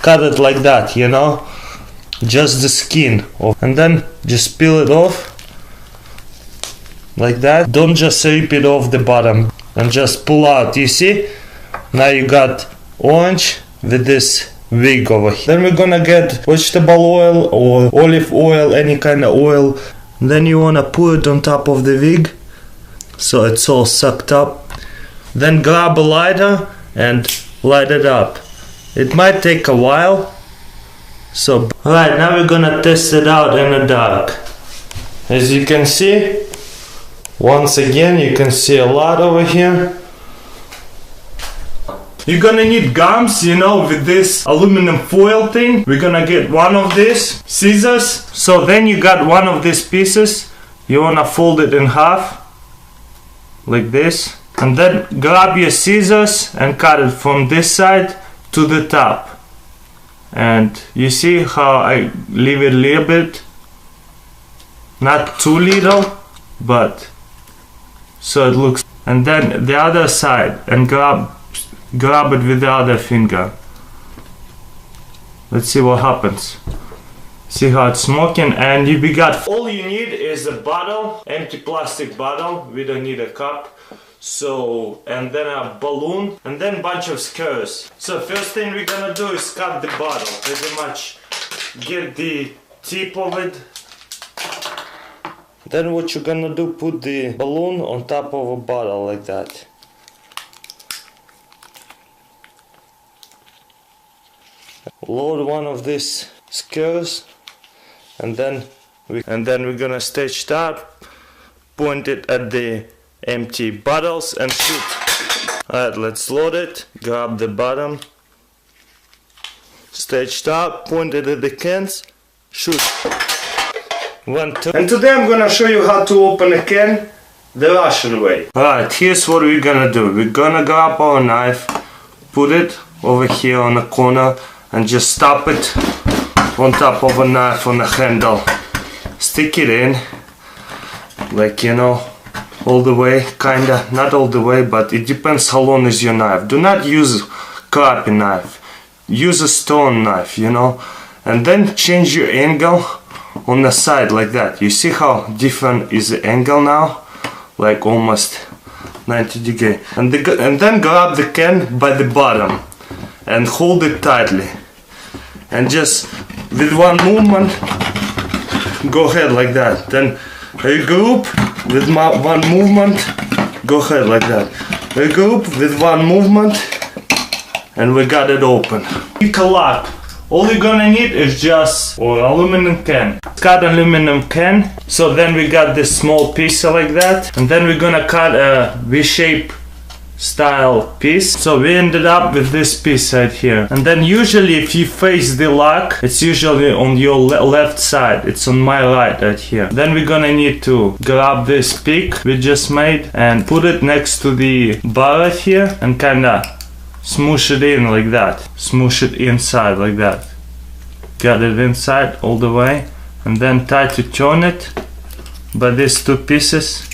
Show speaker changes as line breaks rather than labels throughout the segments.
cut it like that, you know, just the skin off, and then just peel it off like that. Don't just rip it off the bottom, and just pull out. You see, now you got orange with this wig over here. Then we're gonna get vegetable oil or olive oil, any kind of oil. Then you wanna put it on top of the wig so it's all sucked up. Then grab a lighter and light it up. It might take a while. So alright, now we're gonna test it out in the dark. As you can see, once again you can see a lot over here. You're gonna need gums, you know, with this aluminum foil thing. We're gonna get one of these scissors. So then you got one of these pieces. You wanna fold it in half like this, and then grab your scissors and cut it from this side to the top. And you see how I leave it a little bit, not too little, but so it looks. And then the other side, and grab it with the other finger. Let's see what happens. See how it's smoking. And we got, all you need is a bottle, empty plastic bottle. We don't need a cup. So, and then a balloon, and then bunch of skewers. So first thing we're gonna do is cut the bottle. Pretty much get the tip of it. Then what you're gonna do, put the balloon on top of a bottle like that. Load one of these skewers, and then we're gonna stage that, point it at the empty bottles and shoot. Alright, let's load it. Grab the bottom, stage that, point it at the cans, shoot. 1, 2. And today I'm gonna show you how to open a can the Russian way. Alright, here's what we're gonna do. We're gonna grab our knife, put it over here on the corner, and just stop it on top of a knife on the handle. Stick it in, like, you know, all the way, kinda, not all the way, but it depends how long is your knife. Do not use crappy knife, use a stone knife, you know, and then change your angle on the side like that. You see how different is the angle now, like almost 90 degrees. And then grab the can by the bottom and hold it tightly, and just with one movement go ahead like that. Then regroup with one movement, go ahead like that. Regroup with one movement, and we got it open. Pick a lock. All you're gonna need is just aluminum can. Cut aluminum can. So then we got this small piece like that, and then we're gonna cut a V-shape style piece. So we ended up with this piece right here. And then usually if you face the lock, it's usually on your left side. It's on my right here. Then we're gonna need to grab this pick we just made and put it next to the bar right here, and kinda smoosh it in like that. Smoosh it inside like that. Get it inside all the way, and then try to turn it by these two pieces.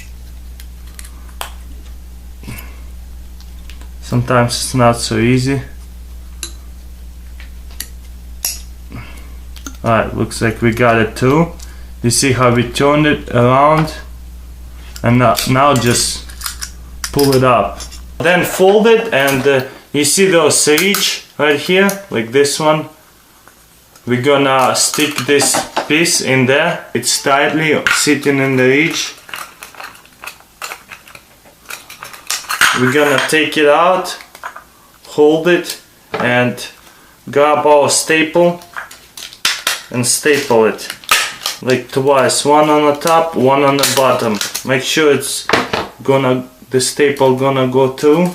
Sometimes it's not so easy. Alright, looks like we got it too. You see how we turned it around, and now just pull it up. Then fold it, and you see those ridge right here, like this one. We're gonna stick this piece in there. It's tightly sitting in the ridge. We're gonna take it out, hold it, and grab our staple and staple it like twice, one on the top, one on the bottom. Make sure the staple gonna go through.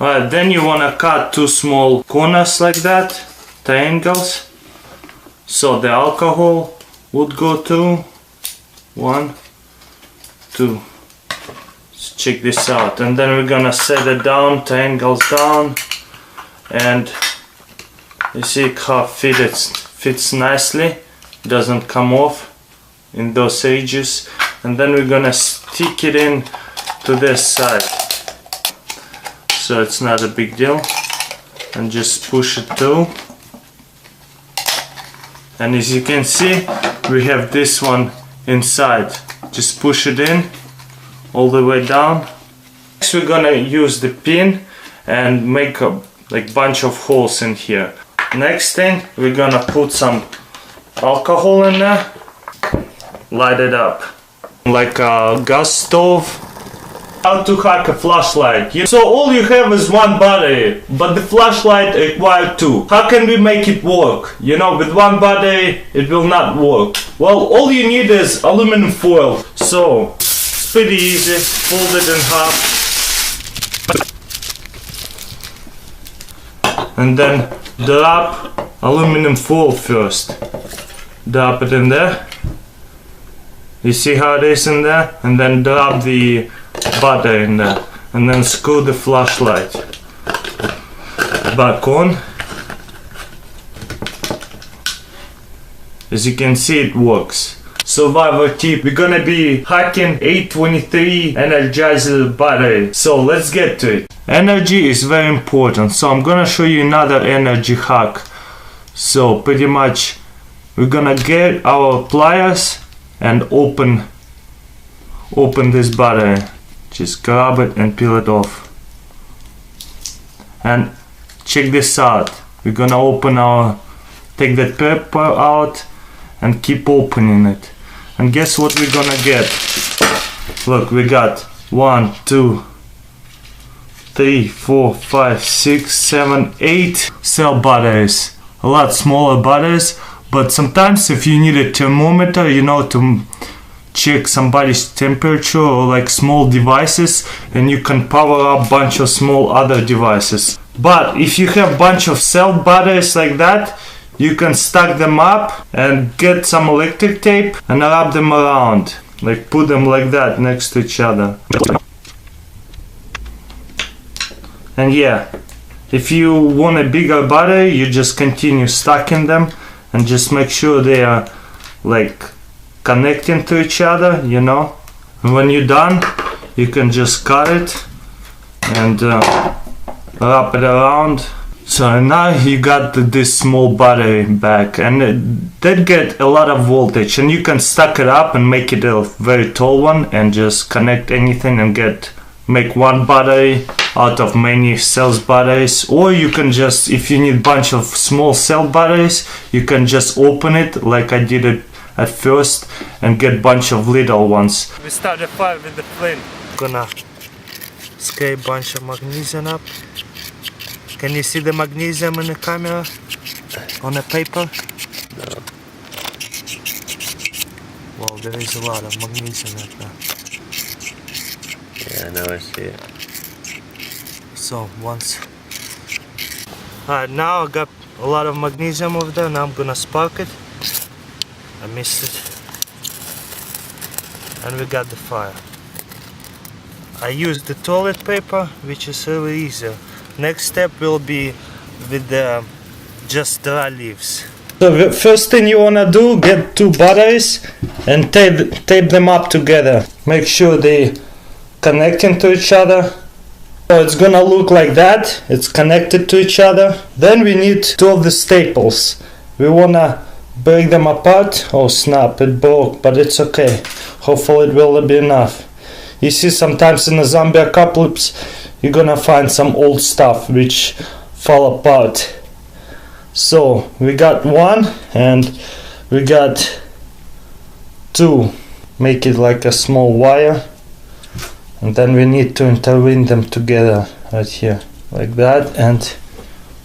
Alright, then you wanna cut two small corners like that, triangles, so the alcohol would go through. 1, 2. Check this out, and then we're gonna set it down, triangles down, and you see how fits nicely, doesn't come off in those edges. And then we're gonna stick it in to this side, so it's not a big deal, and just push it through. and as you can see we have this one inside. Just push it in all the way down. Next we're gonna use the pin and make a bunch of holes in here. Next thing, we're gonna put some alcohol in there, light it up like a gas stove. How to hack a flashlight. So all you have is one battery, but the flashlight requires two. How can we make it work? You know, with one battery it will not work. Well, all you need is aluminum foil. So it's pretty easy. Fold it in half and then drop aluminum foil first. Drop it in there. You see how it is in there? And then drop the battery in there. And then screw the flashlight back on. As you can see, it works. Survivor tip, we're gonna be hacking A23 Energizer battery. So let's get to it. Energy is very important, so I'm gonna show you another energy hack. So pretty much we're gonna get our pliers and open this battery. Just grab it and peel it off. And check this out. We're gonna take that paper out and keep opening it. And guess what we're gonna get? Look, we got 1, 2, 3, 4, 5, 6, 7, 8 cell batteries. A lot smaller batteries, but sometimes if you need a thermometer, you know, to check somebody's temperature or like small devices, and you can power up bunch of small other devices. But if you have bunch of cell batteries like that, you can stack them up and get some electric tape and wrap them around, like put them like that next to each other. And yeah, if you want a bigger battery, you just continue stacking them and just make sure they are like connecting to each other, you know. And when you're done, you can just cut it and wrap it around. So now you got this small battery back, and that get a lot of voltage, and you can stack it up and make it a very tall one and just connect anything and make one battery out of many cells batteries. Or you can just, if you need bunch of small cell batteries, you can just open it like I did it at first and get bunch of little ones. We start the fire with the flame. Gonna scrape bunch of magnesium up. Can you see the magnesium in the camera? On the paper?
No.
Well, there is a lot of magnesium in there.
Yeah, now I see it.
So once. Alright, now I got a lot of magnesium over there. Now I'm gonna spark it. I missed it. And we got the fire. I used the toilet paper, which is really easy. Next step will be with the just dry leaves. So the first thing you wanna do, get two batteries and tape them up together. Make sure they connecting to each other. So it's gonna look like that. It's connected to each other. Then we need two of the staples. We wanna break them apart. Oh snap, it broke, but it's okay. Hopefully it will be enough. You see, sometimes in the zombie apocalypse you're gonna find some old stuff which fall apart. So we got one and we got two. Make it like a small wire, and then we need to intertwine them together right here like that, and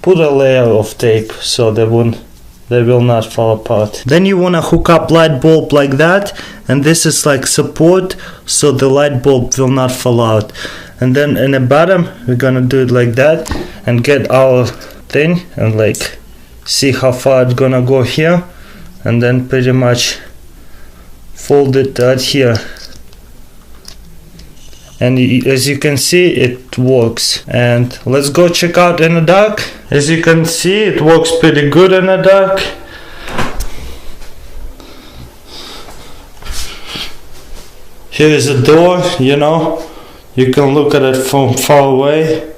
put a layer of tape so they will not fall apart. Then you wanna hook up light bulb like that, and this is like support so the light bulb will not fall out. And then in the bottom we're gonna do it like that and get our thing and like see how far it's gonna go here, and then pretty much fold it right here. And as you can see, it works. And let's go check out in the dark. As you can see, it works pretty good in the dark. Here is a door, you know, you can look at it from far away.